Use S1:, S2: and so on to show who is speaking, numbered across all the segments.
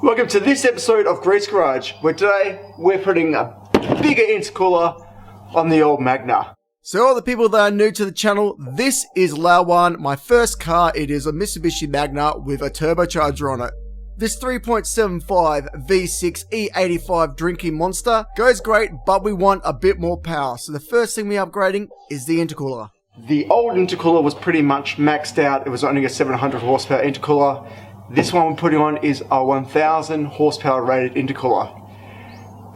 S1: Welcome to this episode of Grease Garage, where today we're putting a bigger intercooler on the old Magna. So all the people that are new to the channel, this is Lawan, my first car. It is a Mitsubishi Magna with a turbocharger on it. This 3.75 V6 E85 drinking monster goes great, but we want a bit more power. So the first thing we're upgrading is the intercooler. The old intercooler was pretty much maxed out. It was only a 700 horsepower intercooler. This one we're putting on is a 1000 horsepower rated intercooler.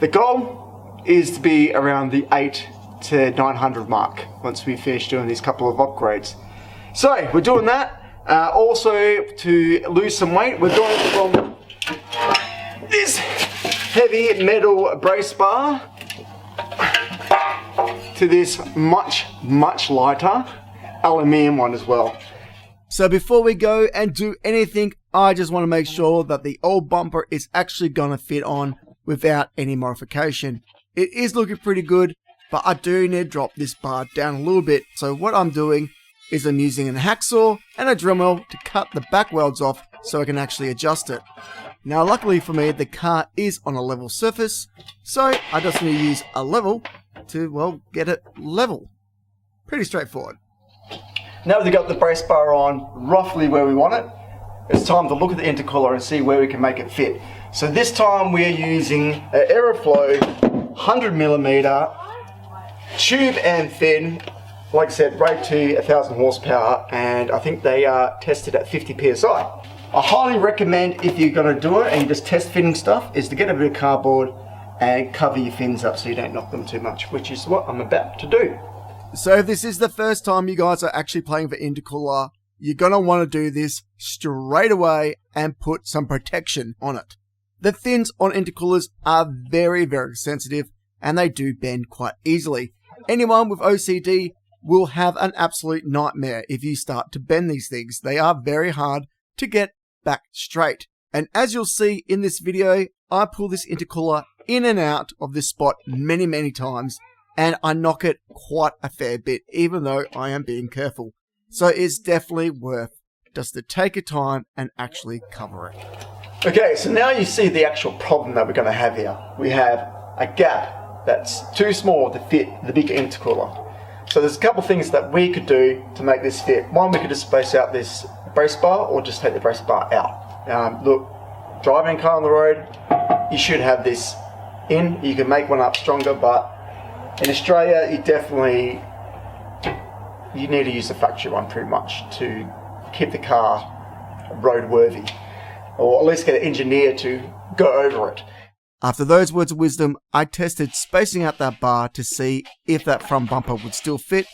S1: The goal is to be around the 8 to 900 mark once we finish doing these couple of upgrades. So we're doing that. Also to lose some weight, we're going from this heavy metal brace bar to this much lighter aluminium one as well. So before we go and do anything, I just want to make sure that the old bumper is actually going to fit on without any modification. It is looking pretty good, but I do need to drop this bar down a little bit. So what I'm doing is I'm using a hacksaw and a Dremel to cut the back welds off so I can actually adjust it. Now luckily for me, the car is on a level surface, so I just need to use a level to, well, get it level. Pretty straightforward. Now that we've got the brace bar on roughly where we want it, it's time to look at the intercooler and see where we can make it fit. So this time we're using an Aeroflow 100mm tube and thin, like I said, rated to 1000 horsepower, and I think they are tested at 50 psi. I highly recommend, if you're going to do it and you just test fitting stuff, is to get a bit of cardboard and cover your fins up so you don't knock them too much, which is what I'm about to do. So if this is the first time you guys are actually playing for intercooler, you're going to want to do this straight away and put some protection on it. The fins on intercoolers are very sensitive and they do bend quite easily. Anyone with OCD will have an absolute nightmare if you start to bend these things. They are very hard to get back straight. And as you'll see in this video, I pull this intercooler in and out of this spot many times, and I knock it quite a fair bit, even though I am being careful. So it's definitely worth just to take your time and actually cover it. Okay, so now you see the actual problem that we're going to have here. We have a gap that's too small to fit the big intercooler. So there's a couple things that we could do to make this fit. One, we could just space out this brace bar or just take the brace bar out. Look, driving a car on the road, you should have this in. You can make one up stronger, but in Australia, you need to use the factory one pretty much to keep the car roadworthy, or at least get an engineer to go over it. After those words of wisdom, I tested spacing out that bar to see if that front bumper would still fit,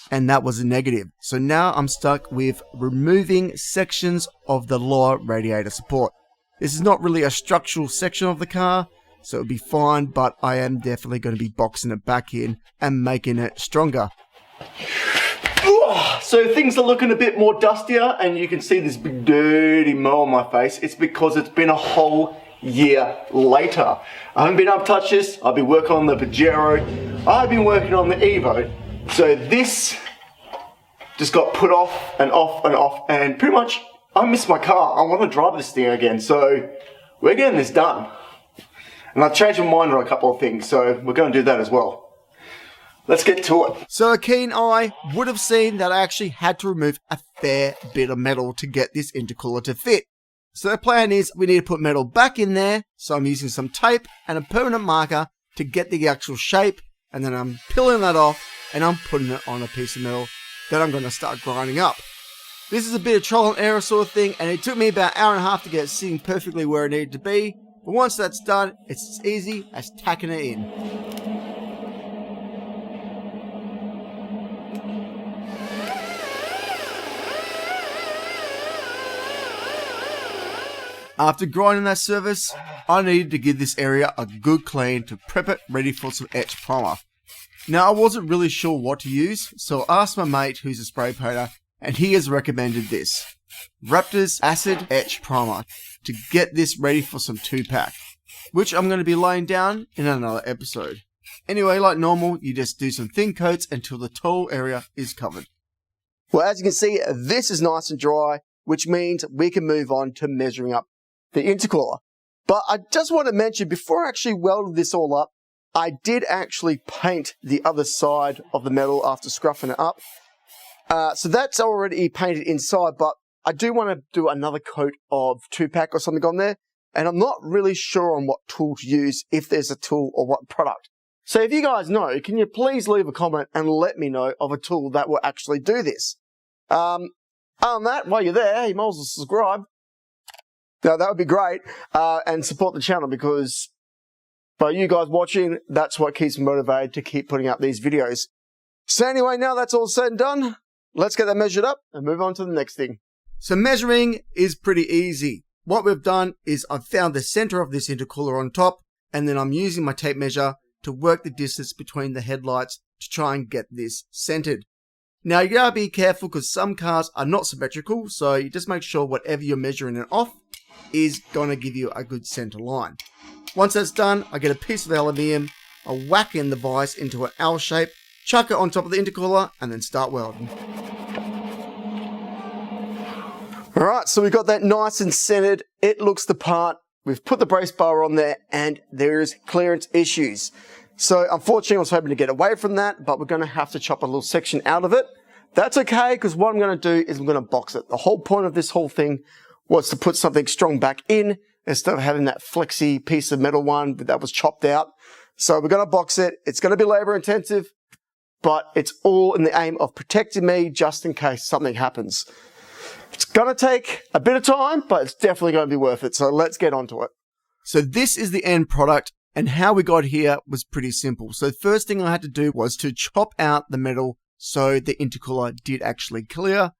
S1: and that was a negative. So now I'm stuck with removing sections of the lower radiator support. This is not really a structural section of the car, so it'll be fine, but I am definitely going to be boxing it back in and making it stronger. So things are looking a bit more dustier, and you can see this big dirty mole on my face. It's because it's been a whole year later. I haven't been able to touch this. I've been working on the Pajero. I've been working on the Evo. So this just got put off and off and off, and pretty much I miss my car. I want to drive this thing again, so we're getting this done. And I've changed my mind on a couple of things, so we're going to do that as well. Let's get to it. So a keen eye would have seen that I actually had to remove a fair bit of metal to get this intercooler to fit. So the plan is we need to put metal back in there, so I'm using some tape and a permanent marker to get the actual shape, and then I'm peeling that off and I'm putting it on a piece of metal that I'm going to start grinding up. This is a bit of trial and error sort of thing, and it took me about an hour and a half to get it sitting perfectly where it needed to be. But once that's done, it's as easy as tacking it in. After grinding that surface, I needed to give this area a good clean to prep it ready for some etch primer. Now I wasn't really sure what to use, so I asked my mate who's a spray painter, and he has recommended this. Raptor's Acid Etch Primer to get this ready for some 2-pack, which I'm going to be laying down in another episode. Anyway, like normal, you just do some thin coats until the total area is covered. Well, as you can see, this is nice and dry, which means we can move on to measuring up the intercooler. But I just want to mention, before I actually welded this all up, I did actually paint the other side of the metal after scruffing it up. So that's already painted inside, but I do want to do another coat of 2-pack or something on there. And I'm not really sure on what tool to use, if there's a tool or what product. So if you guys know, can you please leave a comment and let me know of a tool that will actually do this? Other than that, while you're there, you might as well subscribe. Now, that would be great. And support the channel, because by you guys watching, that's what keeps me motivated to keep putting out these videos. So anyway, now that's all said and done, let's get that measured up and move on to the next thing. So measuring is pretty easy. What we've done is I've found the center of this intercooler on top, and then I'm using my tape measure to work the distance between the headlights to try and get this centered. Now you gotta be careful, because some cars are not symmetrical, so you just make sure whatever you're measuring it off is gonna give you a good center line. Once that's done, I get a piece of aluminium, I whack in the vise into an L shape, chuck it on top of the intercooler, and then start welding. Alright, so we've got that nice and centered, it looks the part. We've put the brace bar on there, and there's clearance issues. So unfortunately, I was hoping to get away from that, but we're going to have to chop a little section out of it. That's okay, because what I'm going to do is I'm going to box it. The whole point of this whole thing was to put something strong back in, instead of having that flexy piece of metal one that was chopped out. So we're going to box it. It's going to be labor intensive, but it's all in the aim of protecting me just in case something happens. It's going to take a bit of time, but it's definitely going to be worth it. So let's get onto it. So this is the end product, and how we got here was pretty simple. So the first thing I had to do was to chop out the metal so the intercooler did actually clear.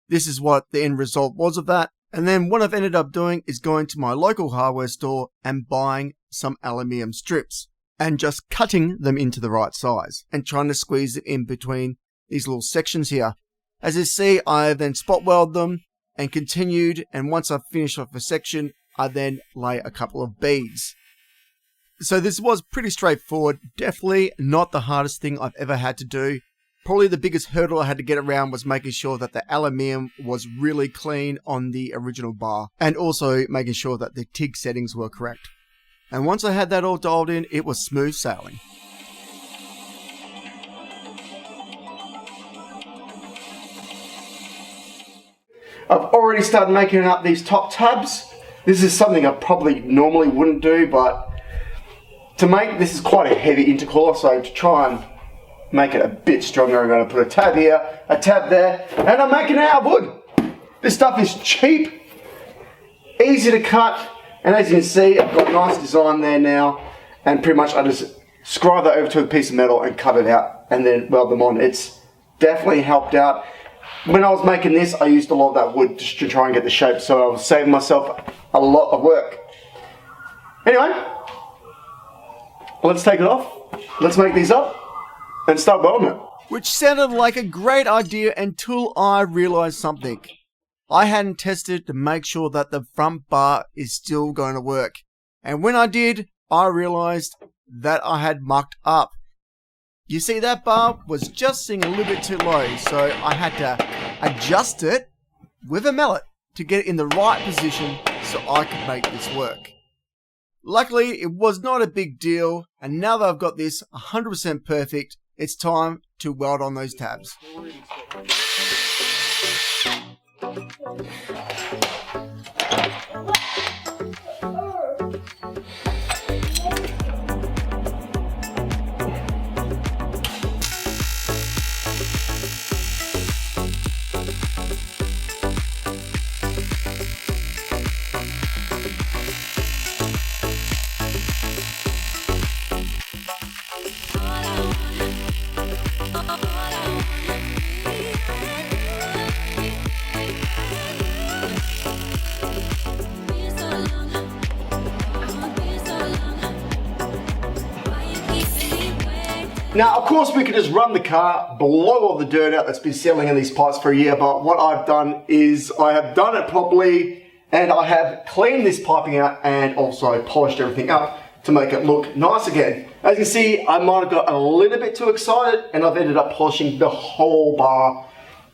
S1: This is what the end result was of that. And then what I've ended up doing is going to my local hardware store and buying some aluminium strips and just cutting them into the right size and trying to squeeze it in between these little sections here. As you see, I then spot weld them and continued, and once I've finished off a section, I then lay a couple of beads. So this was pretty straightforward, definitely not the hardest thing I've ever had to do. Probably the biggest hurdle I had to get around was making sure that the aluminium was really clean on the original bar, and also making sure that the TIG settings were correct. And once I had that all dialed in, it was smooth sailing. I've already started making up these top tabs. This is something I probably normally wouldn't do, but to make this is quite a heavy intercooler, so to try and make it a bit stronger, I'm going to put a tab here, a tab there, and I'm making it out of wood. This stuff is cheap, easy to cut, and as you can see, I've got a nice design there now, and pretty much I just scribe that over to a piece of metal and cut it out, and then weld them on. It's definitely helped out. When I was making this, I used a lot of that wood just to try and get the shape, so I was saving myself a lot of work. Anyway, let's take it off, let's make these up, and start welding it. Which sounded like a great idea until I realized something. I hadn't tested to make sure that the front bar is still going to work. And when I did, I realized that I had mucked up. You see, that bar was just sitting a little bit too low, so I had to adjust it with a mallet to get it in the right position so I could make this work. Luckily, it was not a big deal, and now that I've got this 100% perfect, it's time to weld on those tabs. Now, of course, we could just run the car, blow all the dirt out that's been settling in these pipes for a year, but what I've done is I have done it properly, and I have cleaned this piping out and also polished everything up to make it look nice again. As you can see, I might have got a little bit too excited, and I've ended up polishing the whole bar.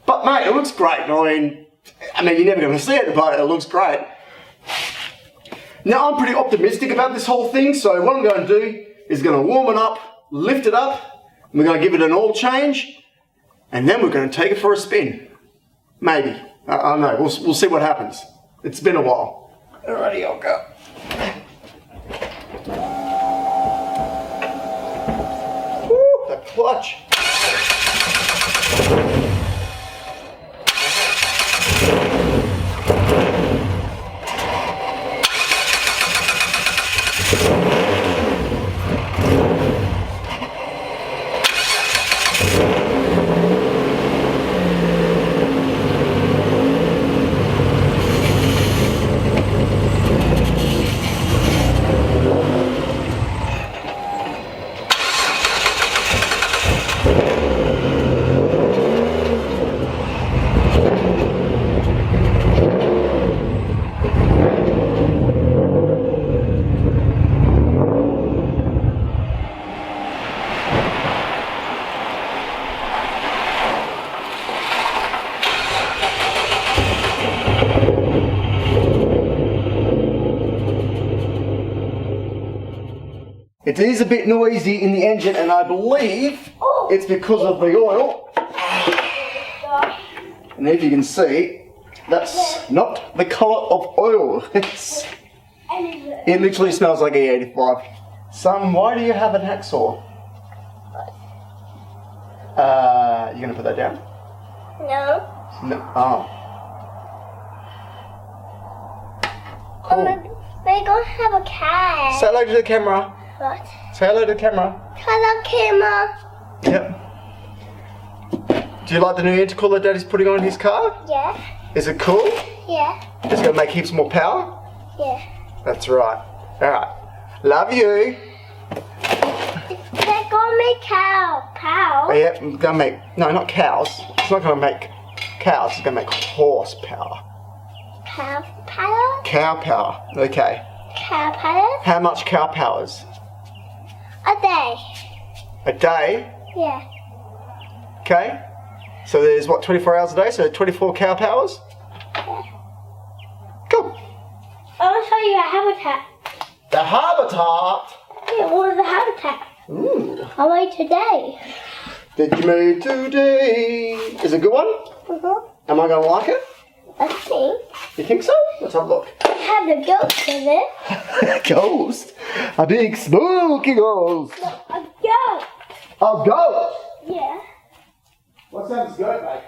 S1: But mate, it looks great. I mean, you're never going to see it, but it looks great. Now I'm pretty optimistic about this whole thing, so what I'm going to do is going to warm it up, lift it up, and we're going to give it an oil change, and then we're going to take it for a spin. Maybe. I don't know. We'll see what happens. It's been a while. Alrighty, I'll go. Woo, the clutch. It is a bit noisy in the engine, and I believe it's because of the oil. And if you can see, that's not the colour of oil. It literally smells like E85. Son, why do you have an hacksaw? You gonna put that down?
S2: No.
S1: No. Oh. Cool.
S2: We're gonna have a cat.
S1: Say hello to the camera.
S2: What?
S1: Say hello to the camera.
S2: Hello, camera.
S1: Yep. Do you like the new intercooler Daddy's putting on his car?
S2: Yeah.
S1: Is it cool?
S2: Yeah.
S1: It's going to make heaps more power?
S2: Yeah.
S1: That's right. Alright. Love you.
S2: They're gonna make cow.
S1: Oh, yeah, I'm going to make... No, not cows. It's not going to make cows. It's going to make horsepower.
S2: Cow power?
S1: Cow power. Okay.
S2: Cow power?
S1: How much cow powers?
S2: A day.
S1: A day?
S2: Yeah.
S1: Okay. So there's what, 24 hours a day? So 24 cow powers?
S2: Yeah.
S1: Cool.
S2: I want to show you a habitat.
S1: The habitat?
S2: Yeah, what is the habitat?
S1: Ooh.
S2: I made today.
S1: That you made today. Is it a good one? Am I going to like it?
S2: I think.
S1: You think so? Let's have a look.
S2: I have the ghost in it.
S1: Ghost? A big spooky ghost.
S2: No, a ghost.
S1: A ghost?
S2: Yeah.
S1: What sounds goat, mate?